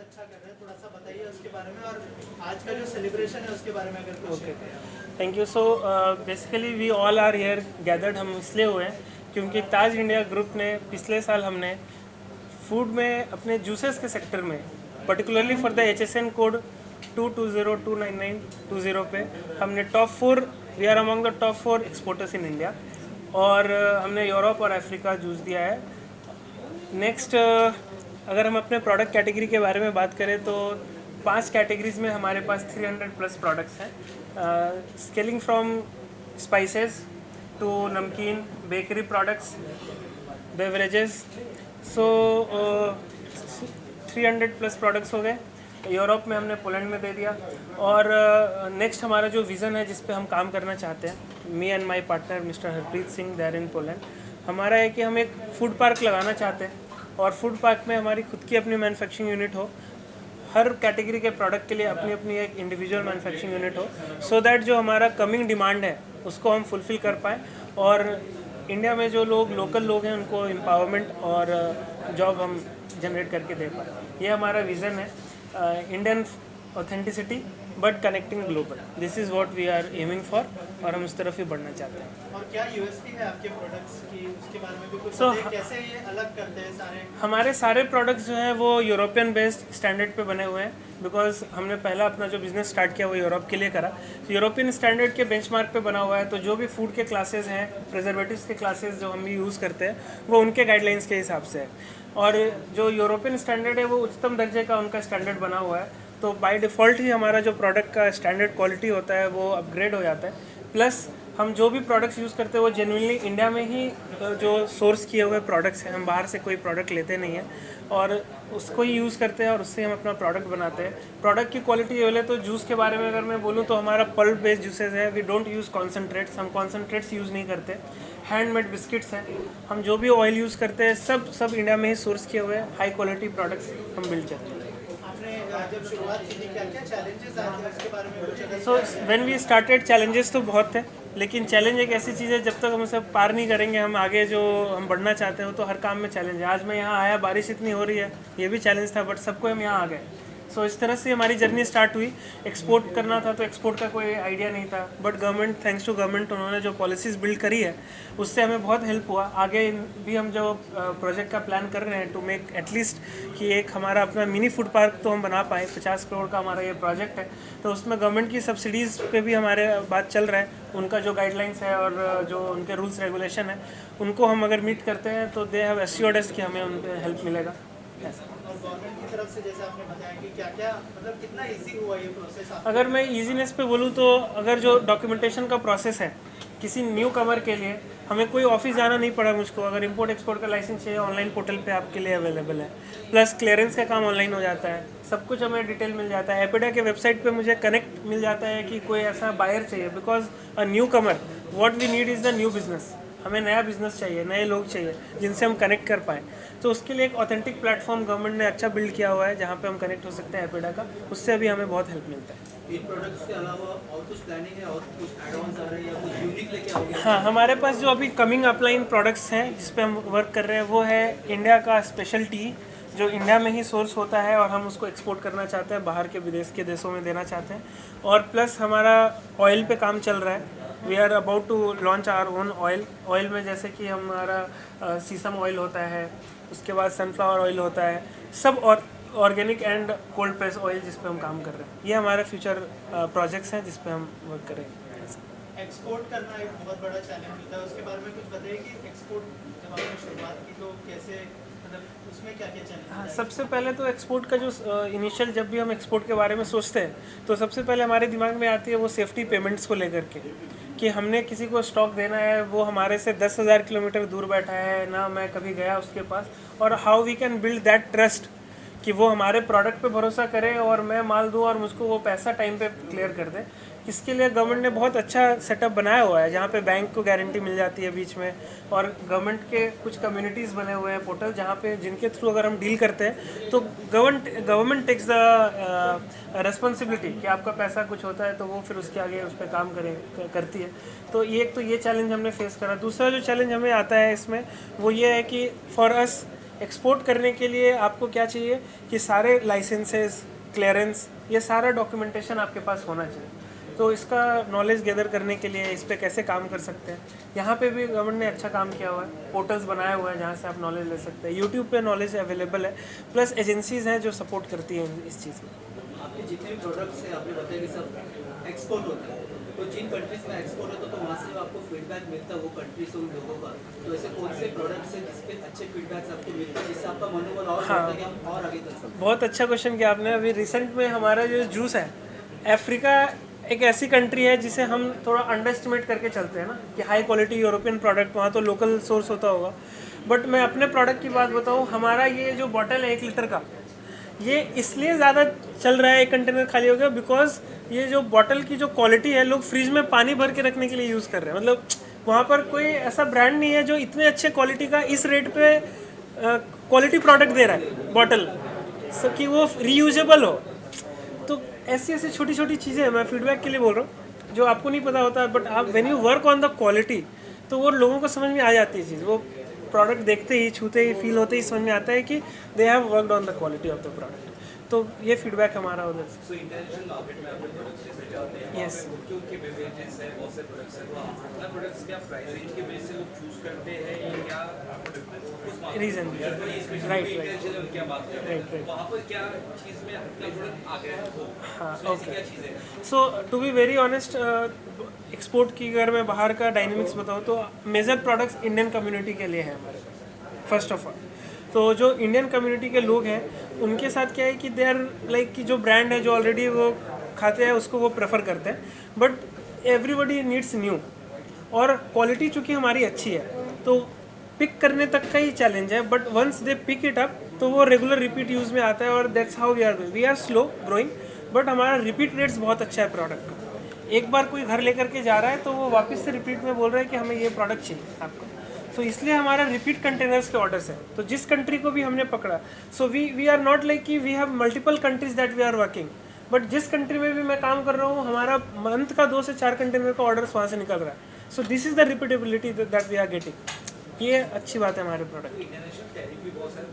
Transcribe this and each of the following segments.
अच्छा कर रहे हैं, थोड़ा सा बताइए उसके बारे में, और आज का जो सेलिब्रेशन है उसके बारे में अगर कुछ शेयर करें। Thank you. So basically we all are here gathered, हम इसलिए हुए हैं क्योंकि ताज इंडिया ग्रुप ने पिछले साल हमने फूड में अपने जूसेस के सेक्टर में particularly for the HSN code 22029920 पे हमने top 4, we are among the top 4 exporters in India, और हमने यूरोप और अफ्रीका जूस दिया है। नेक्स्ट, अगर हम अपने प्रोडक्ट कैटेगरी के बारे में बात करें तो 5 कैटेगरीज में हमारे पास 300 प्लस प्रोडक्ट्स हैं, स्केलिंग फ्रॉम स्पाइसेस टू नमकीन, बेकरी प्रोडक्ट्स, बेवरेजेस। सो 300 प्लस प्रोडक्ट्स हो गए। यूरोप में हमने पोलैंड में दे दिया। और नेक्स्ट हमारा जो विज़न है जिस पे हम काम करना चाहते हैं, me and my partner mister Harpreet Singh there in Poland, हमारा है कि हम एक फूड पार्क लगाना चाहते हैं, और फूड पार्क में हमारी खुद की अपनी मैन्युफैक्चरिंग यूनिट हो, हर कैटेगरी के प्रोडक्ट के लिए अपनी अपनी एक इंडिविजुअल मैन्युफैक्चरिंग यूनिट हो, सो दैट जो हमारा कमिंग डिमांड है उसको हम फुलफ़िल कर पाएँ, और इंडिया में जो लोग लोकल लोग हैं उनको एम्पावरमेंट और जॉब हम जनरेट करके दे पाएँ। ये हमारा विज़न है, Indian authenticity but connecting global, this is what we are aiming for, और हम इस तरफ ही बढ़ना चाहते हैं। और क्या यूएसपी है आपके प्रोडक्ट्स की, उसके बारे में भी कुछ So, बताइए, कैसे ये अलग करते हैं सारे। हमारे सारे प्रोडक्ट्स जो हैं वो यूरोपियन बेस्ड स्टैंडर्ड पे बने हुए हैं, बिकॉज हमने पहला अपना जो बिज़नेस स्टार्ट किया वो यूरोप के लिए करा, तो यूरोपियन स्टैंडर्ड के बेंचमार्क पे बना हुआ है। तो जो भी फूड के क्लासेस हैं, प्रिजर्वेटिव्स के क्लासेस जो हम भी यूज़ करते हैं, वो उनके गाइडलाइंस के हिसाब से है, और जो यूरोपियन स्टैंडर्ड है वो उच्चतम दर्जे का उनका स्टैंडर्ड बना हुआ है। तो बाय डिफ़ॉल्ट ही हमारा जो प्रोडक्ट का स्टैंडर्ड क्वालिटी होता है वो अपग्रेड हो जाता है। प्लस हम जो भी प्रोडक्ट्स यूज़ करते हैं वो जेन्युइनली इंडिया में ही जो सोर्स किए हुए प्रोडक्ट्स हैं, हम बाहर से कोई प्रोडक्ट लेते नहीं हैं, और उसको ही यूज़ करते हैं और उससे हम अपना प्रोडक्ट बनाते हैं। प्रोडक्ट की क्वालिटी बोले तो जूस के बारे में अगर मैं बोलूँ तो हमारा पल्प बेस्ड जूसेस है, वी डोंट यूज़ कॉन्सनट्रेट्स, हम कॉन्सनट्रेट्स यूज़ नहीं करते। हैंडमेड बिस्किट्स हैं, हम जो भी ऑयल यूज़ करते हैं सब इंडिया में ही सोर्स किए हुए हाई क्वालिटी प्रोडक्ट्स हम बिल्ड करते हैं। आपने जब शुरुआत की थी क्या क्या चैलेंजेस आए थे उसके बारे में कुछ अगर so when we started, challenges तो बहुत थे, लेकिन चैलेंज एक ऐसी चीज़ है जब तक हम उसे पार नहीं करेंगे, हम आगे जो हम बढ़ना चाहते हैं वो तो हर काम में चैलेंज है। आज मैं यहाँ आया, बारिश इतनी हो रही है, ये भी चैलेंज था, बट सबको हम यहाँ आ गए। सो इस तरह से हमारी जर्नी स्टार्ट हुई। एक्सपोर्ट करना था तो एक्सपोर्ट का कोई आइडिया नहीं था, but government, thanks to government, उन्होंने जो पॉलिसीज़ बिल्ड करी है उससे हमें बहुत हेल्प हुआ। आगे भी हम जो प्रोजेक्ट का प्लान कर रहे हैं टू मेक एटलीस्ट कि एक हमारा अपना मिनी फूड पार्क तो हम बना पाएँ। 50 करोड़ का हमारा ये प्रोजेक्ट है, तो उसमें गवर्नमेंट की सब्सिडीज़ पे भी हमारे बात चल रहा है। उनका जो गाइडलाइंस है और जो उनके रूल्स रेगुलेशन है उनको हम अगर मीट करते हैं तो दे हैव एश्योर्ड अस कि हमें उन पर हेल्प मिलेगा। और गवर्नमेंट की तरफ से जैसे आपने बताया कि क्या क्या मतलब कितना इजी हुआ ये प्रोसेस आपके अगर मैं ईजीनेस पे बोलूँ तो अगर जो डॉक्यूमेंटेशन का प्रोसेस है किसी न्यू कमर के लिए, हमें कोई ऑफिस जाना नहीं पड़ा मुझको। अगर इंपोर्ट एक्सपोर्ट का लाइसेंस चाहिए, ऑनलाइन पोर्टल पे आपके लिए अवेलेबल है। प्लस क्लियरेंस का काम ऑनलाइन हो जाता है, सब कुछ हमें डिटेल मिल जाता है। एपिडा के वेबसाइट पे मुझे कनेक्ट मिल जाता है कि कोई ऐसा बायर चाहिए, because a newcomer, what we need is the new business. हमें नया बिजनेस चाहिए, नए लोग चाहिए जिनसे हम कनेक्ट कर पाएँ। तो उसके लिए एक ऑथेंटिक प्लेटफॉर्म गवर्नमेंट ने अच्छा बिल्ड किया हुआ है जहाँ पे हम कनेक्ट हो सकते हैं एपिडा का, उससे अभी हमें बहुत हेल्प मिलता है। इन प्रोडक्ट्स के अलावा और कुछ प्लानिंग है, और कुछ एड-ऑन्स आ रहे हैं या कुछ यूनिक लेके आओगे? हाँ, हमारे पास जो अभी कमिंग अपलाइन प्रोडक्ट्स हैं जिस पे हम वर्क कर रहे हैं वो है इंडिया का स्पेशल टी, जो इंडिया में ही सोर्स होता है और हम उसको एक्सपोर्ट करना चाहते हैं, बाहर के विदेश के देशों में देना चाहते हैं। और प्लस हमारा ऑयल पे काम चल रहा है, we are about to launch our own oil. Oil में जैसे कि हमारा सीसम ऑयल होता है, उसके बाद सनफ्लावर ऑयल होता है, सब और organic and cold press oil जिस पे हम काम कर रहे हैं। ये हमारे फ्यूचर प्रोजेक्ट्स हैं जिस पे हम वर्क करेंगे। एक्सपोर्ट करना एक बहुत बड़ा चैलेंज होता है, उसके बारे में कुछ बताइए कि एक्सपोर्ट जब आपने शुरुआत की तो कैसे, मतलब उसमें क्या क्या चैलेंज हाँ, आए? सबसे पहले तो एक्सपोर्ट का जो इनिशियल, जब भी हम एक्सपोर्ट के बारे में सोचते हैं तो सबसे पहले हमारे दिमाग में आती है वो सेफ्टी पेमेंट्स को लेकर के, कि हमने किसी को स्टॉक देना है, वो हमारे से 10,000 किलोमीटर दूर बैठा है ना, मैं कभी गया उसके पास, और how we can build that trust कि वो हमारे प्रोडक्ट पे भरोसा करे और मैं माल दूँ और मुझको वो पैसा टाइम पे क्लियर कर दे। इसके लिए गवर्नमेंट ने बहुत अच्छा सेटअप बनाया हुआ है जहाँ पे बैंक को गारंटी मिल जाती है बीच में, और गवर्नमेंट के कुछ कम्युनिटीज़ बने हुए हैं पोर्टल जहाँ पे जिनके थ्रू अगर हम डील करते हैं तो गवर्नमेंट टेक्स द रिस्पॉन्सिबिलिटी कि आपका पैसा कुछ होता है तो वो फिर उसके आगे उस पर काम करती है। तो ये चैलेंज हमने फेस करा। दूसरा जो चैलेंज हमें आता है इसमें वो ये है कि फॉर अस एक्सपोर्ट करने के लिए आपको क्या चाहिए कि सारे लाइसेंसेस, क्लियरेंस, ये सारा डॉक्यूमेंटेशन आपके पास होना चाहिए। तो इसका नॉलेज गैदर करने के लिए इस पर कैसे काम कर सकते हैं, यहाँ पे भी गवर्नमेंट ने अच्छा काम किया हुआ है, पोर्टल्स बनाए हुए हैं जहाँ से आप नॉलेज ले सकते हैं। यूट्यूब पे नॉलेज अवेलेबल है, प्लस एजेंसीज़ हैं जो सपोर्ट करती हैं इस चीज़ में। आपके जितने भी प्रोडक्ट्स हैं आपने बताया कि सब एक्सपोर्ट होते हैं, तो जिन कंट्रीज में एक्सपोर्ट होता है तो वहाँ से जब आपको फीडबैक मिलता है वो कंट्रीज उन लोगों का, तो ऐसे कौन से प्रोडक्ट्स हैं जिसपे अच्छे फीडबैक्स आपको मिलते हैं जिससे आपका मनोबल और बढ़ता है कि हम और आगे कर सकते हैं? बहुत अच्छा क्वेश्चन किया आपने। अभी रिसेंट में हमारा जो जूस है, अफ्रीका एक ऐसी कंट्री है जिसे हम थोड़ा अंडर एस्टिमेट करके चलते हैं ना कि हाई क्वालिटी यूरोपियन प्रोडक्ट, वहाँ तो लोकल सोर्स होता होगा। बट मैं अपने प्रोडक्ट की बात बताऊँ, हमारा ये जो बॉटल है 1 लीटर का, ये इसलिए ज़्यादा चल रहा है, एक कंटेनर खाली हो गया, बिकॉज ये जो बॉटल की जो क्वालिटी है, लोग फ्रिज में पानी भर के रखने के लिए यूज़ कर रहे हैं। मतलब वहाँ पर कोई ऐसा ब्रांड नहीं है जो इतने अच्छे क्वालिटी का इस रेट पे क्वालिटी प्रोडक्ट दे रहा है बॉटल, सो कि वो रीयूजेबल हो। तो ऐसी ऐसी छोटी छोटी चीज़ें मैं फीडबैक के लिए बोल रहा हूँ जो आपको नहीं पता होता, बट आप when you work on the quality तो वो लोगों को समझ में आ जाती है चीज़। वो प्रोडक्ट देखते ही, छूते ही, फील होते ही समझ में आता है कि they have worked on the quality of the product. तो ये फीडबैक हमारा उधर से। सो इंटरनेशनल मार्केट में अपने प्रोडक्ट्स जैसे जाते हैं, Yes. उनके उनके बेवरेजेस हैं, बहुत से प्रोडक्ट्स हैं, तो अपना प्रोडक्ट्स क्या प्राइस रेंज के बेस से लोग चूज करते हैं या क्या आपको डिफरेंस रीजन राइट इंटरनेशनल क्या बात कर रहे राइट हैं, वहाँ पर क्या चीज़ में अपना प्रोडक्ट आ गया हो, हाँ, उसमें ऐसी okay. क्या चीज़ें हैं? So to be very honest, export की अगर मैं बाहर का डायनेमिक्स बताऊँ तो मेजर प्रोडक्ट्स इंडियन कम्युनिटी के लिए हैं हमारे पास, फर्स्ट ऑफ ऑल। तो जो इंडियन कम्युनिटी के लोग हैं उनके साथ क्या है कि दे आर लाइक कि जो ब्रांड है जो ऑलरेडी वो खाते हैं उसको वो प्रेफर करते हैं, बट एवरीबडी नीड्स न्यू। और क्वालिटी चूँकि हमारी अच्छी है तो पिक करने तक का ही चैलेंज है, but once they pick it up तो वो रेगुलर रिपीट यूज़ में आता है। और that's how we are slow growing, but हमारा रिपीट रेट्स बहुत अच्छा है प्रोडक्ट का। एक बार कोई घर लेकर के जा रहा है तो वो वापस से रिपीट में बोल रहा है कि हमें ये प्रोडक्ट चाहिए आपको। तो इसलिए हमारा रिपीट कंटेनर्स के ऑर्डर्स हैं। तो जिस कंट्री को भी हमने पकड़ा, so we are not like कि we have multiple countries that we are working, but जिस कंट्री में भी मैं काम कर रहा हूँ हमारा मंथ का 2 से 4 कंटेनर का ऑर्डर्स वहाँ से निकल रहा है। So this is the repeatability that we are getting. ये अच्छी बात है हमारे प्रोडक्ट। इंटरनेशनल टैरिफ भी बहुत सारे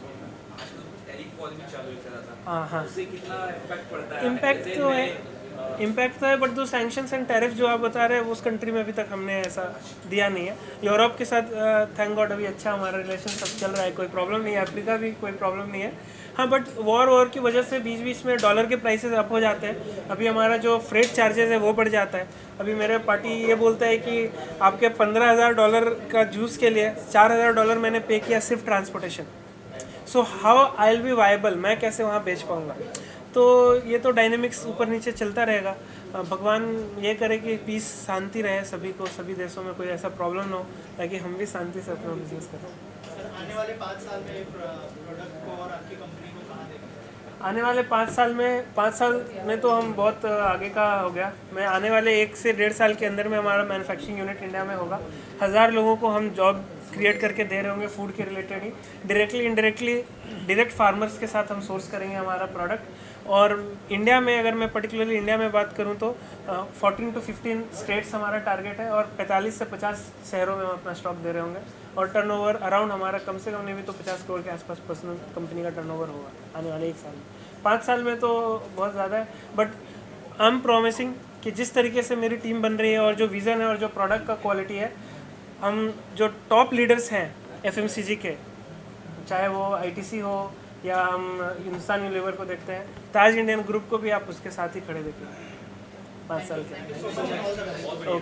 आजकल टैरिफ वॉर भी चालू है था, हाँ हाँ, उससे कितना इम्पैक्ट पड़ता है? इम्पैक्ट तो है, इम्पैक्ट तो है, बट जो सैंक्शंस एंड टैरिफ जो आप बता रहे हैं उस कंट्री में अभी तक हमने ऐसा दिया नहीं है। यूरोप के साथ थैंक गॉड अभी अच्छा हमारा रिलेशन सब चल रहा है, कोई प्रॉब्लम नहीं है। अफ्रीका भी कोई प्रॉब्लम नहीं है। हाँ, बट वॉर की वजह से बीच बीच में डॉलर के प्राइसेस अप हो जाते हैं। अभी हमारा जो फ्रेट चार्जेस है वो बढ़ जाता है। अभी मेरे पार्टी ये बोलता है कि आपके $15,000 का जूस के लिए $4,000 मैंने पे किया सिर्फ transportation. So how I will be viable, मैं कैसे वहाँ बेच पाऊँगा? तो ये तो डायनेमिक्स ऊपर नीचे चलता रहेगा। भगवान ये करे कि पीस, शांति रहे सभी को, सभी देशों में कोई ऐसा प्रॉब्लम ना हो, ताकि हम भी शांति से अपना बिजनेस करें। सर आने वाले 5 साल में प्रोडक्ट को और आपकी कंपनी को कहाँ देखेंगे? आने वाले 5 साल में तो हम बहुत आगे का हो गया। मैं आने वाले 1 से 1.5 साल के अंदर में हमारा मैन्युफैक्चरिंग यूनिट इंडिया में होगा। 1000 लोगों को हम जॉब क्रिएट करके दे रहे होंगे फूड के रिलेटेड ही, डायरेक्टली इनडायरेक्टली डायरेक्ट फार्मर्स के साथ हम सोर्स करेंगे हमारा प्रोडक्ट। और इंडिया में अगर मैं पर्टिकुलरली इंडिया में बात करूं तो 14 to 15 स्टेट्स हमारा टारगेट है और 45 से 50 शहरों में हम अपना स्टॉक दे रहे होंगे। और टर्नओवर अराउंड हमारा कम से कम नहीं भी तो 50 करोड़ के आसपास पर्सनल कंपनी का टर्नओवर होगा आने वाले 1 साल में। 5 साल में तो बहुत ज़्यादा है, बट आई एम प्रॉमिसिंग कि जिस तरीके से मेरी टीम बन रही है और जो विज़न है और जो प्रोडक्ट का क्वालिटी है, हम जो टॉप लीडर्स हैं FMCG के, चाहे वो ITC हो या हम हिंदुस्तान यूनिलीवर को देखते हैं, ताज इंडियन ग्रुप को भी आप उसके साथ ही खड़े देखेंगे 5 साल के।